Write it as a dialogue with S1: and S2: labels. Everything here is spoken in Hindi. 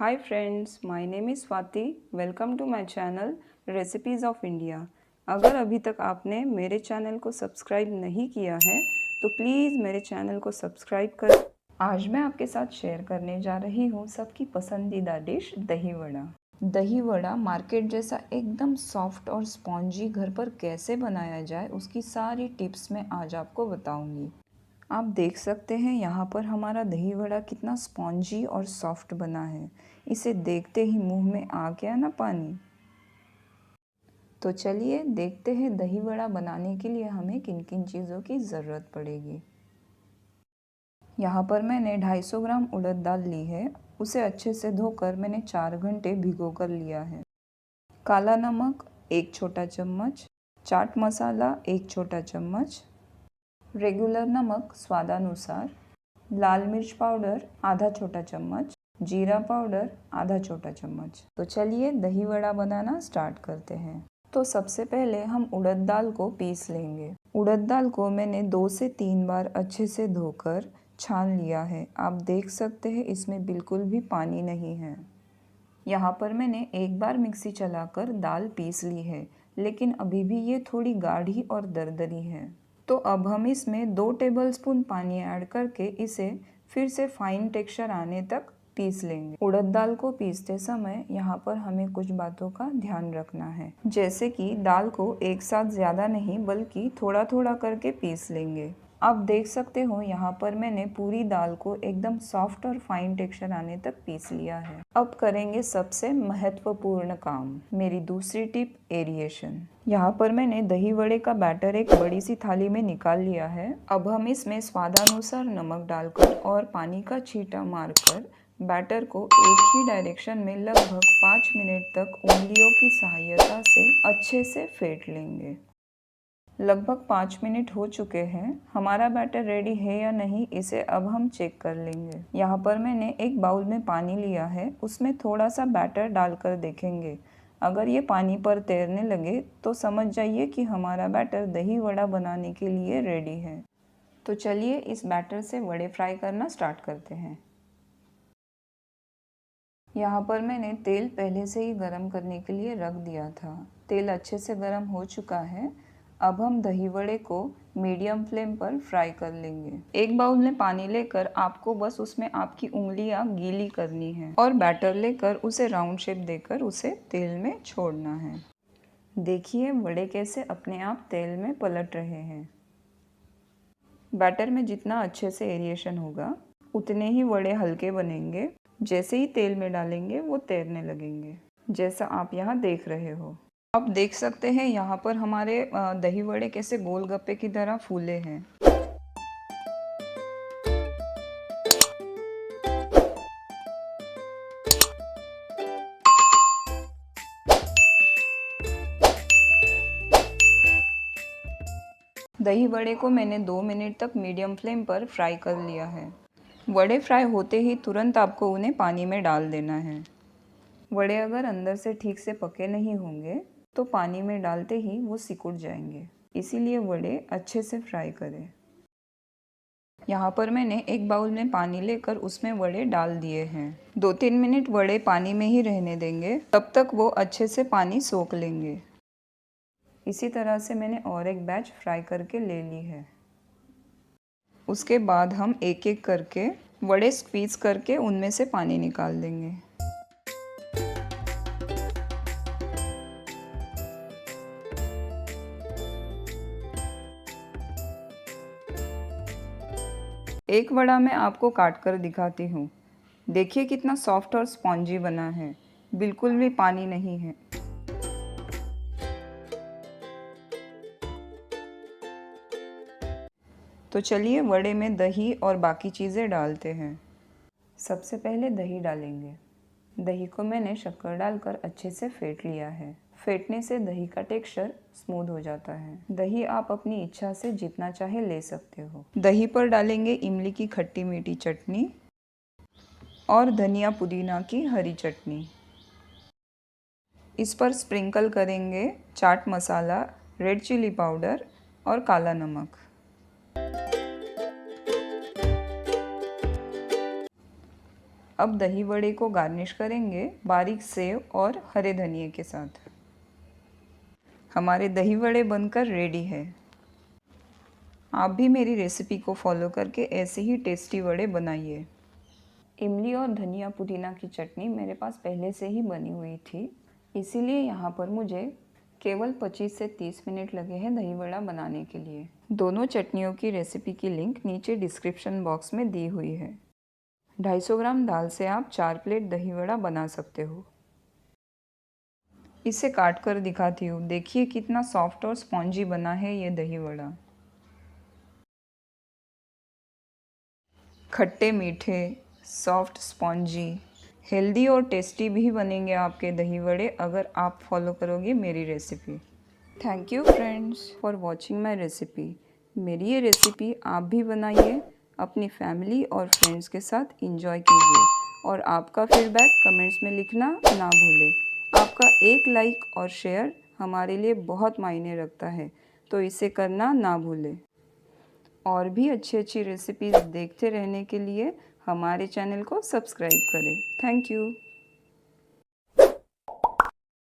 S1: Hi friends, my name is Swati. Welcome to my channel Recipes of India. अगर अभी तक आपने मेरे चैनल को सब्सक्राइब नहीं किया है तो प्लीज़ मेरे चैनल को सब्सक्राइब करें। आज मैं आपके साथ शेयर करने जा रही हूँ सबकी पसंदीदा डिश दही वड़ा। दही वड़ा मार्केट जैसा एकदम सॉफ्ट और स्पॉन्जी घर पर कैसे बनाया जाए उसकी सारी टिप्स मैं आज आपको बताऊंगी। आप देख सकते हैं यहाँ पर हमारा दही वड़ा कितना स्पॉन्जी और सॉफ्ट बना है। इसे देखते ही मुंह में आ गया ना पानी। तो चलिए देखते हैं दही वड़ा बनाने के लिए हमें किन किन चीज़ों की ज़रूरत पड़ेगी। यहाँ पर मैंने 250 ग्राम उड़द दाल ली है। उसे अच्छे से धोकर मैंने 4 घंटे भिगो कर लिया है। काला नमक 1 छोटा चम्मच, चाट मसाला 1 छोटा चम्मच, रेगुलर नमक स्वादानुसार, लाल मिर्च पाउडर आधा छोटा चम्मच, जीरा पाउडर आधा छोटा चम्मच। तो चलिए दही वड़ा बनाना स्टार्ट करते हैं। तो सबसे पहले हम उड़द दाल को पीस लेंगे। उड़द दाल को मैंने 2 से 3 बार अच्छे से धोकर छान लिया है। आप देख सकते हैं इसमें बिल्कुल भी पानी नहीं है। यहाँ पर मैंने एक बार मिक्सी चलाकर दाल पीस ली है, लेकिन अभी भी ये थोड़ी गाढ़ी और दरदरी है। तो अब हम इसमें 2 टेबलस्पून पानी ऐड करके इसे फिर से फाइन टेक्सचर आने तक पीस लेंगे। उड़द दाल को पीसते समय यहाँ पर हमें कुछ बातों का ध्यान रखना है, जैसे कि दाल को एक साथ ज़्यादा नहीं बल्कि थोड़ा थोड़ा करके पीस लेंगे। आप देख सकते हो यहाँ पर मैंने पूरी दाल को एकदम सॉफ्ट और फाइन टेक्सचर आने तक पीस लिया है। अब करेंगे सबसे महत्वपूर्ण काम, मेरी दूसरी टिप एरिएशन। यहाँ पर मैंने दही वड़े का बैटर एक बड़ी सी थाली में निकाल लिया है। अब हम इसमें स्वादानुसार नमक डालकर और पानी का छींटा मारकर बैटर को एक ही डायरेक्शन में लगभग 5 मिनट तक उंगलियों की सहायता से अच्छे से फेंट लेंगे। लगभग 5 मिनट हो चुके हैं। हमारा बैटर रेडी है या नहीं इसे अब हम चेक कर लेंगे। यहाँ पर मैंने एक बाउल में पानी लिया है, उसमें थोड़ा सा बैटर डालकर देखेंगे। अगर ये पानी पर तैरने लगे तो समझ जाइए कि हमारा बैटर दही वड़ा बनाने के लिए रेडी है। तो चलिए इस बैटर से वड़े फ्राई करना स्टार्ट करते हैं। यहाँ पर मैंने तेल पहले से ही गरम करने के लिए रख दिया था। तेल अच्छे से गरम हो चुका है। अब हम दही वड़े को मीडियम फ्लेम पर फ्राई कर लेंगे। एक बाउल में पानी लेकर आपको बस उसमें आपकी उंगलियां गीली करनी है और बैटर लेकर उसे राउंड शेप देकर उसे तेल में छोड़ना है। देखिए वड़े कैसे अपने आप तेल में पलट रहे हैं। बैटर में जितना अच्छे से एरिएशन होगा उतने ही वड़े हल्के बनेंगे। जैसे ही तेल में डालेंगे वो तैरने लगेंगे, जैसा आप यहाँ देख रहे हो। आप देख सकते हैं यहाँ पर हमारे दही वड़े कैसे गोलगप्पे की तरह फूले हैं। दही वड़े को मैंने 2 मिनट तक मीडियम फ्लेम पर फ्राई कर लिया है। वड़े फ्राई होते ही तुरंत आपको उन्हें पानी में डाल देना है। वड़े अगर अंदर से ठीक से पके नहीं होंगे तो पानी में डालते ही वो सिकुड़ जाएंगे, इसीलिए वड़े अच्छे से फ्राई करें। यहाँ पर मैंने एक बाउल में पानी लेकर उसमें वड़े डाल दिए हैं। 2-3 मिनट वड़े पानी में ही रहने देंगे, तब तक वो अच्छे से पानी सोख लेंगे। इसी तरह से मैंने और एक बैच फ्राई करके ले ली है। उसके बाद हम एक एक करके वड़े स्क्वीज करके उनमें से पानी निकाल देंगे। एक वड़ा मैं आपको काट कर दिखाती हूँ। देखिए कितना सॉफ्ट और स्पॉन्जी बना है, बिल्कुल भी पानी नहीं है। तो चलिए वड़े में दही और बाकी चीज़ें डालते हैं। सबसे पहले दही डालेंगे। दही को मैंने शक्कर डालकर अच्छे से फेंट लिया है। फेंटने से दही का टेक्सचर स्मूथ हो जाता है। दही आप अपनी इच्छा से जितना चाहे ले सकते हो। दही पर डालेंगे इमली की खट्टी मीठी चटनी और धनिया पुदीना की हरी चटनी। इस पर स्प्रिंकल करेंगे chaat masala, red chilli powder और काला नमक। अब दही वड़े को गार्निश करेंगे बारीक सेव और हरे धनिए के साथ। हमारे दही वड़े बनकर रेडी है। आप भी मेरी रेसिपी को फॉलो करके ऐसे ही टेस्टी वड़े बनाइए। इमली और धनिया पुदीना की चटनी मेरे पास पहले से ही बनी हुई थी, इसीलिए यहाँ पर मुझे केवल 25 से 30 मिनट लगे हैं दही वड़ा बनाने के लिए। दोनों चटनियों की रेसिपी की लिंक नीचे डिस्क्रिप्शन बॉक्स में दी हुई है। 250 ग्राम दाल से आप 4 प्लेट दही वड़ा बना सकते हो। इसे काट कर दिखाती हूँ। देखिए कितना सॉफ्ट और स्पॉन्जी बना है ये दही वड़ा। खट्टे मीठे, सॉफ्ट स्पॉन्जी, हेल्दी और टेस्टी भी बनेंगे आपके दही वड़े अगर आप फॉलो करोगे मेरी recipe. Thank you friends for watching my recipe. मेरी ये रेसिपी आप भी बनाइए, अपनी फैमिली और फ्रेंड्स के साथ इंजॉय कीजिए और आपका फीडबैक कमेंट्स में लिखना ना भूलें। आपका एक लाइक और शेयर हमारे लिए बहुत मायने रखता है, तो इसे करना ना भूलें। और भी अच्छी रेसिपीज़ देखते रहने के लिए हमारे चैनल को सब्सक्राइब करें। Thank you.